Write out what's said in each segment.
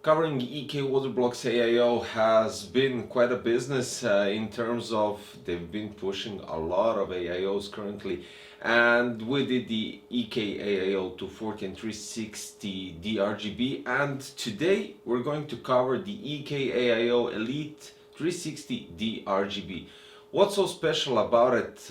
Covering EK water blocks AIO has been quite a business in terms of they've been pushing a lot of AIOs currently, and we did the EK-AIO 240 and 360 D-RGB, and today we're going to cover the EK-AIO Elite 360 D-RGB. What's so special about it?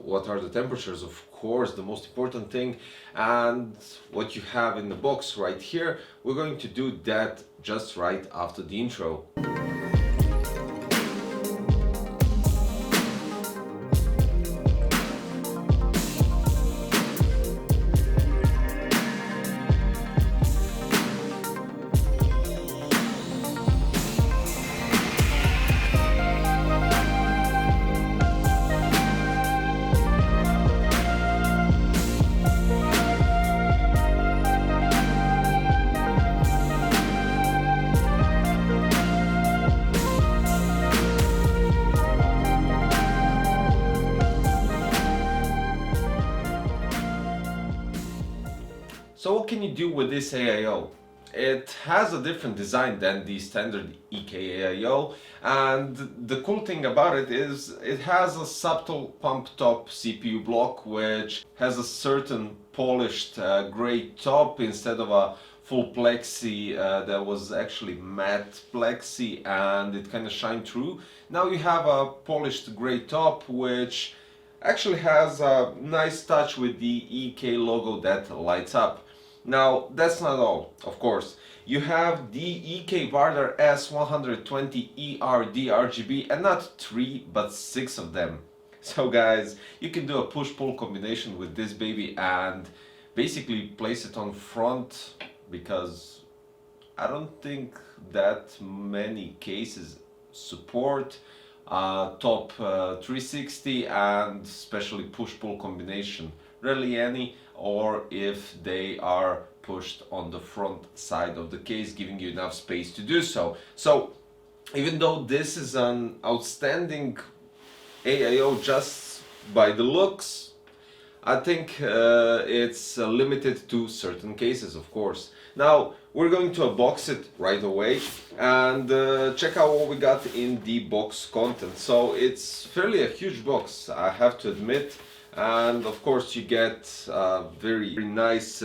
What are the temperatures? Of course, the most important thing, and what you have in the box right here. We're going to do that just right after the intro. So what can you do with this AIO? It has a different design than the standard EK-AIO, and the cool thing about it is it has a subtle pump top CPU block which has a certain polished gray top instead of a full plexi that was actually matte plexi, and it kind of shined through. Now you have a polished gray top which actually has a nice touch with the EK logo that lights up. Now that's not all, of course. You have the EK-Vardar S120ER D-RGB, and not 3 but 6 of them. So guys, you can do a push-pull combination with this baby and basically place it on front, because I don't think that many cases support top 360 and especially push-pull combination. Rarely any, or if they are pushed on the front side of the case, giving you enough space to do so. So even though this is an outstanding AIO just by the looks, I think it's limited to certain cases, of course. Now we're going to unbox it right away and check out what we got in the box content. So it's fairly a huge box, I have to admit. And of course you get a very nice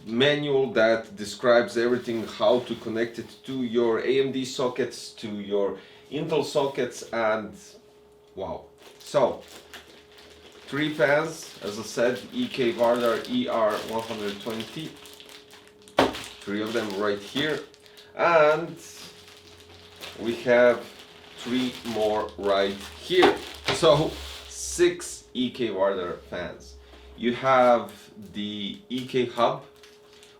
manual that describes everything, how to connect it to your AMD sockets, to your Intel sockets, and wow. So 3 fans, as I said, EK-Vardar ER120, 3 of them right here, and we have 3 more right here. So 6 EK-Vardar fans. You have the EK hub,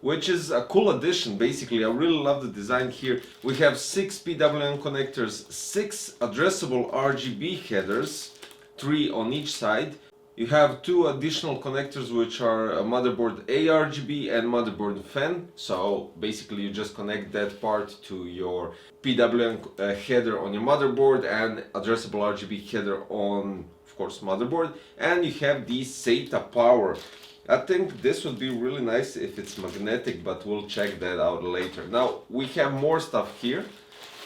which is a cool addition. Basically, I really love the design here. We have 6 PWM connectors, 6 addressable RGB headers, 3 on each side. You have 2 additional connectors which are a motherboard ARGB and motherboard fan. So basically you just connect that part to your PWM header on your motherboard and addressable RGB header on, of course, motherboard. And you have the SATA power. I think this would be really nice if it's magnetic, but we'll check that out later. Now we have more stuff here.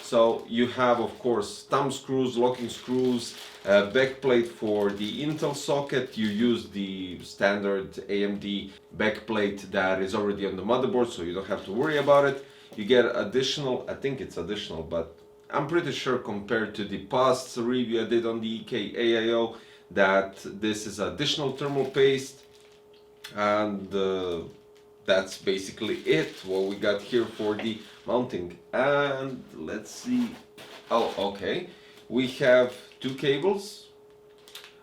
So you have, of course, thumb screws, locking screws, backplate for the Intel socket. You use the standard AMD backplate that is already on the motherboard, so you don't have to worry about it. You get additional, I think it's additional, but I'm pretty sure compared to the past review I did on the EK-AIO that this is additional thermal paste, and that's basically it, what we got here for the mounting. And let's see, oh okay, we have 2 cables.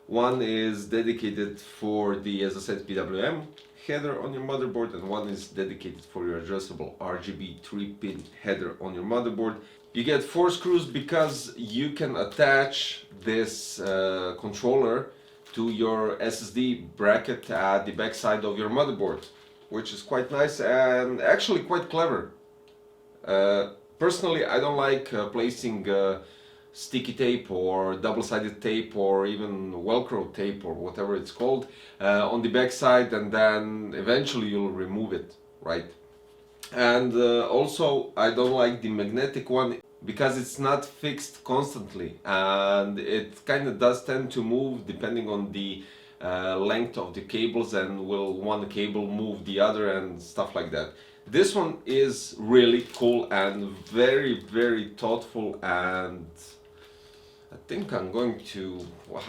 One is dedicated for the, as I said, PWM header on your motherboard, and one is dedicated for your addressable RGB 3-pin header on your motherboard. You get 4 screws because you can attach this controller to your SSD bracket at the back side of your motherboard, which is quite nice and actually quite clever. Personally, I don't like placing sticky tape or double-sided tape or even Velcro tape or whatever it's called on the back side, and then eventually you'll remove it, right? And also I don't like the magnetic one because it's not fixed constantly, and it kind of does tend to move depending on the length of the cables, and will one cable move the other and stuff like that. This one is really cool and very, very thoughtful, and I think I'm going to, wow,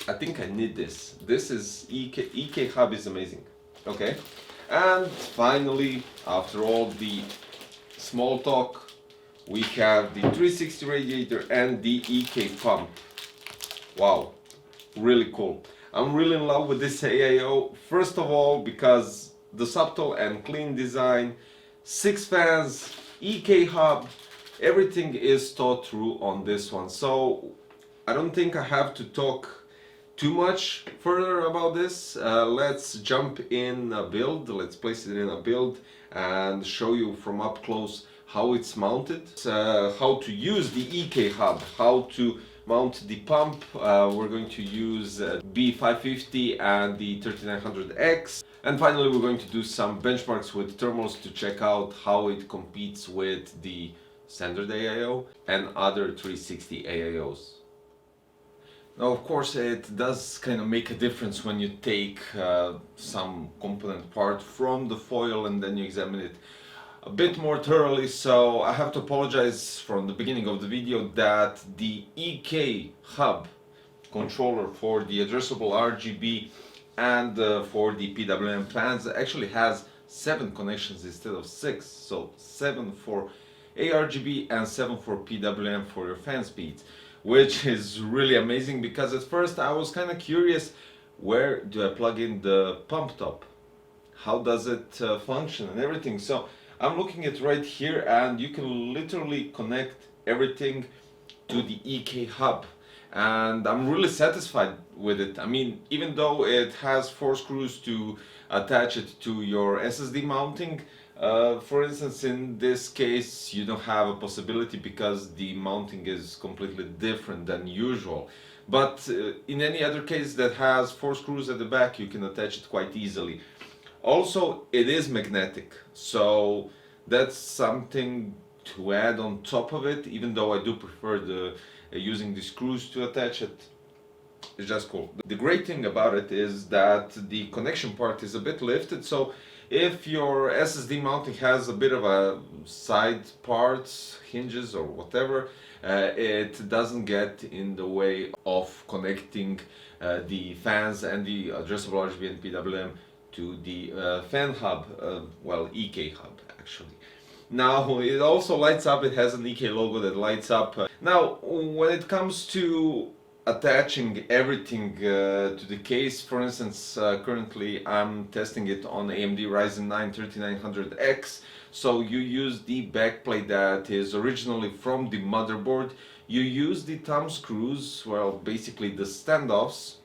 I think I need this. This is EK Hub is amazing. Okay. And finally, after all the small talk, we have the 360 radiator and the EK pump. Wow, really cool. I'm really in love with this AIO. First of all, because the subtle and clean design, 6 fans, EK hub, everything is thought through on this one. So I don't think I have to talk too much further about this. Let's jump in a build. Let's place it in a build and show you from up close how it's mounted, how to use the EK hub, how to mount the pump. We're going to use B550 and the 3900X. And finally, we're going to do some benchmarks with thermals to check out how it competes with the standard AIO and other 360 AIOs. Now, of course, it does kind of make a difference when you take some component part from the foil and then you examine it a bit more thoroughly. So I have to apologize from the beginning of the video that the EK hub controller for the addressable RGB and for the PWM fans actually has 7 connections instead of 6. So 7 for ARGB and 7 for PWM for your fan speeds, which is really amazing, because at first I was kind of curious, where do I plug in the pump top? How does it function and everything? So I'm looking at right here, and you can literally connect everything to the EK hub, and I'm really satisfied with it. I mean, even though it has 4 screws to attach it to your SSD mounting, for instance, in this case you don't have a possibility because the mounting is completely different than usual. But in any other case that has 4 screws at the back, you can attach it quite easily. Also, it is magnetic, so that's something to add on top of it, even though I do prefer the using the screws to attach it. It's just cool. The great thing about it is that the connection part is a bit lifted, so if your SSD mounting has a bit of a side parts, hinges or whatever, it doesn't get in the way of connecting the fans and the addressable RGB and PWM to the fan hub, well, EK hub actually. Now it also lights up, it has an EK logo that lights up. Now when it comes to attaching everything to the case, for instance, currently I'm testing it on AMD Ryzen 9 3900X. So you use the backplate that is originally from the motherboard. You use the thumb screws, well, basically the standoffs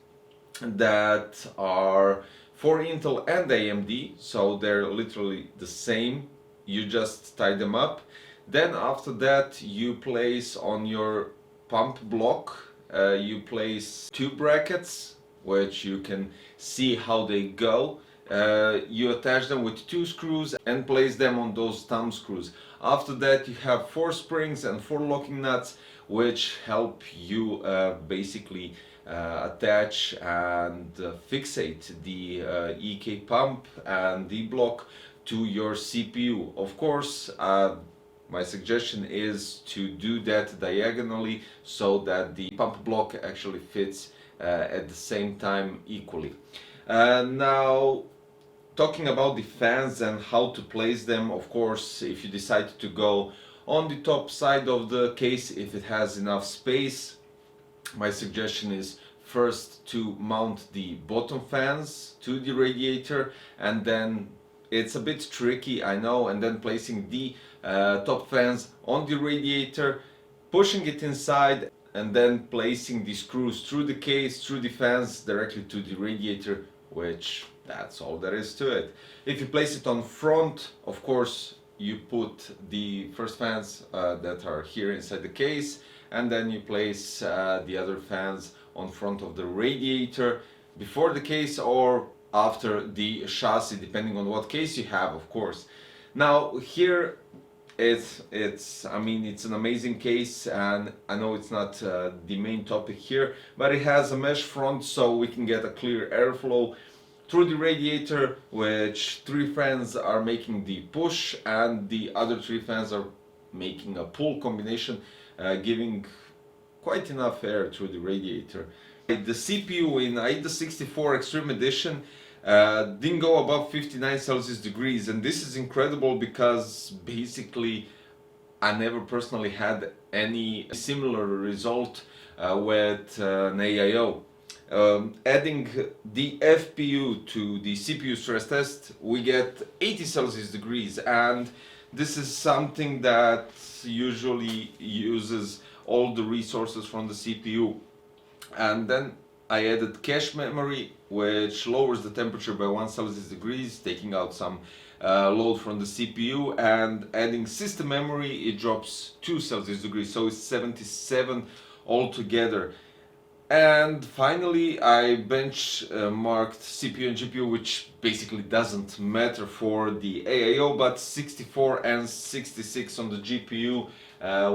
that are for Intel and AMD, so they're literally the same. You just tie them up. Then after that you place on your pump block, you place 2 brackets, which you can see how they go. You attach them with 2 screws and place them on those thumb screws. After that you have 4 springs and 4 locking nuts, which help you basically attach and fixate the EK pump and the block to your CPU. Of course, my suggestion is to do that diagonally so that the pump block actually fits at the same time equally. Now, talking about the fans and how to place them, of course, if you decide to go on the top side of the case, if it has enough space, my suggestion is first to mount the bottom fans to the radiator, and then it's a bit tricky, I know, and then placing the top fans on the radiator, pushing it inside, and then placing the screws through the case, through the fans, directly to the radiator, which that's all there is to it. If you place it on front, of course, you put the first fans that are here inside the case, and then you place the other fans on front of the radiator before the case or after the chassis, depending on what case you have, of course. Now here it's I mean it's an amazing case, and I know it's not the main topic here, but it has a mesh front so we can get a clear airflow through the radiator, which 3 fans are making the push and the other 3 fans are making a pull combination, giving quite enough air through the radiator. The CPU in AIDA 64 Extreme Edition didn't go above 59 Celsius degrees, and this is incredible because basically I never personally had any similar result with an AIO. Adding the FPU to the CPU stress test, we get 80 Celsius degrees, and this is something that usually uses all the resources from the CPU. And then I added cache memory, which lowers the temperature by 1 Celsius degrees, taking out some load from the CPU, and adding system memory, it drops 2 Celsius degrees, so it's 77 altogether. And finally I benchmarked CPU and GPU, which basically doesn't matter for the AIO, but 64 and 66 on the GPU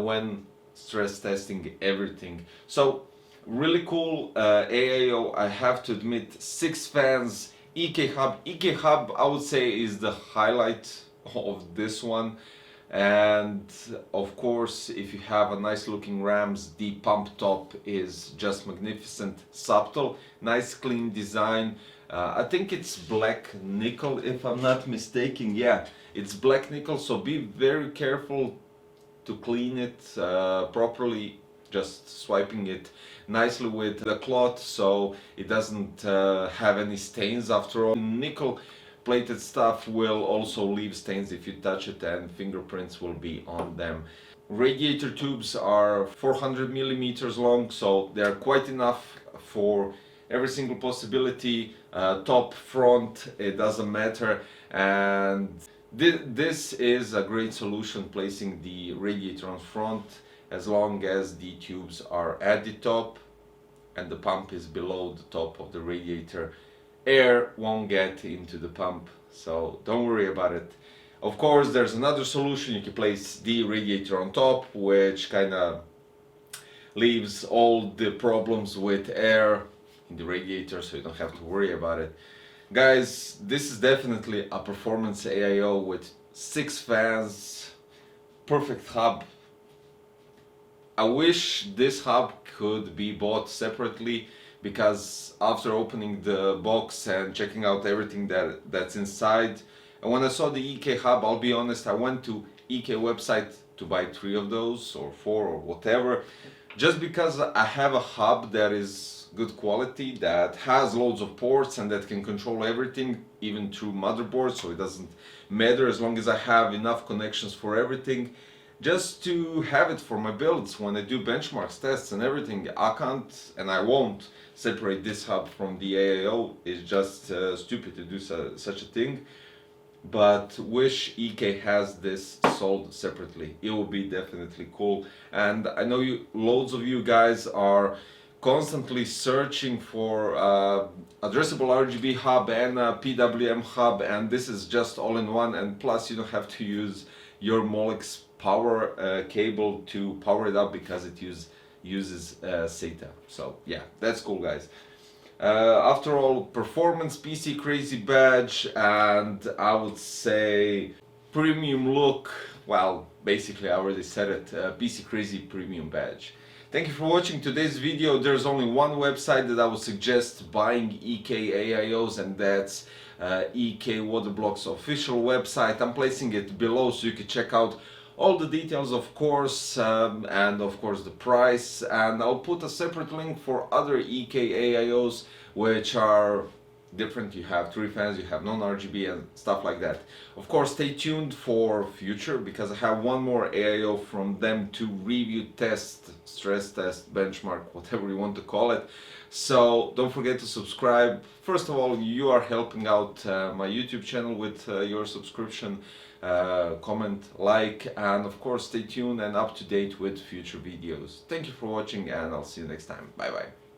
when stress testing everything. So really cool AIO, I have to admit. 6 fans, EK hub. EK hub I would say is the highlight of this one. And of course, if you have a nice looking rams, the pump top is just magnificent, subtle, nice clean design. I think it's black nickel if I'm not mistaken. Yeah, it's black nickel, so be very careful to clean it properly, just swiping it nicely with the cloth so it doesn't have any stains. After all, nickel plated stuff will also leave stains if you touch it, and fingerprints will be on them. Radiator tubes are 400 millimeters long, so they're quite enough for every single possibility, top, front, it doesn't matter. And this is a great solution, placing the radiator on front as long as the tubes are at the top and the pump is below the top of the radiator. Air won't get into the pump, so don't worry about it. Of course, there's another solution. You can place the radiator on top, which kind of leaves all the problems with air in the radiator, so you don't have to worry about it. Guys, this is definitely a performance AIO with 6 fans, perfect hub. I wish this hub could be bought separately, because after opening the box and checking out everything that's inside, and when I saw the EK hub, I'll be honest, I went to EK website to buy 3 of those or 4 or whatever, just because I have a hub that is good quality, that has loads of ports and that can control everything, even through motherboard, so it doesn't matter as long as I have enough connections for everything. Just to have it for my builds when I do benchmarks, tests and everything. I can't and I won't separate this hub from the AIO. It's just stupid to do such a thing. But wish EK has this sold separately. It would be definitely cool. And I know loads of you guys are constantly searching for addressable RGB hub and a PWM hub, and this is just all in one, and plus you don't have to use your Molex power cable to power it up, because it uses SATA. So yeah, that's cool, guys. After all, performance PC crazy badge, and I would say premium look. Well, basically I already said it, PC crazy premium badge. Thank you for watching today's video. There's only one website that I would suggest buying EK-AIOs, and that's EK-Vardar official website. I'm placing it below so you can check out all the details, of course, and of course the price. And I'll put a separate link for other EK-AIOs which are different. You have 3 fans, you have non-RGB and stuff like that. Of course, stay tuned for future, because I have one more AIO from them to review, test, stress test, benchmark, whatever you want to call it. So don't forget to subscribe. First of all, you are helping out my YouTube channel with your subscription. Comment, like, and of course stay tuned and up to date with future videos. Thank you for watching, and I'll see you next time. Bye bye.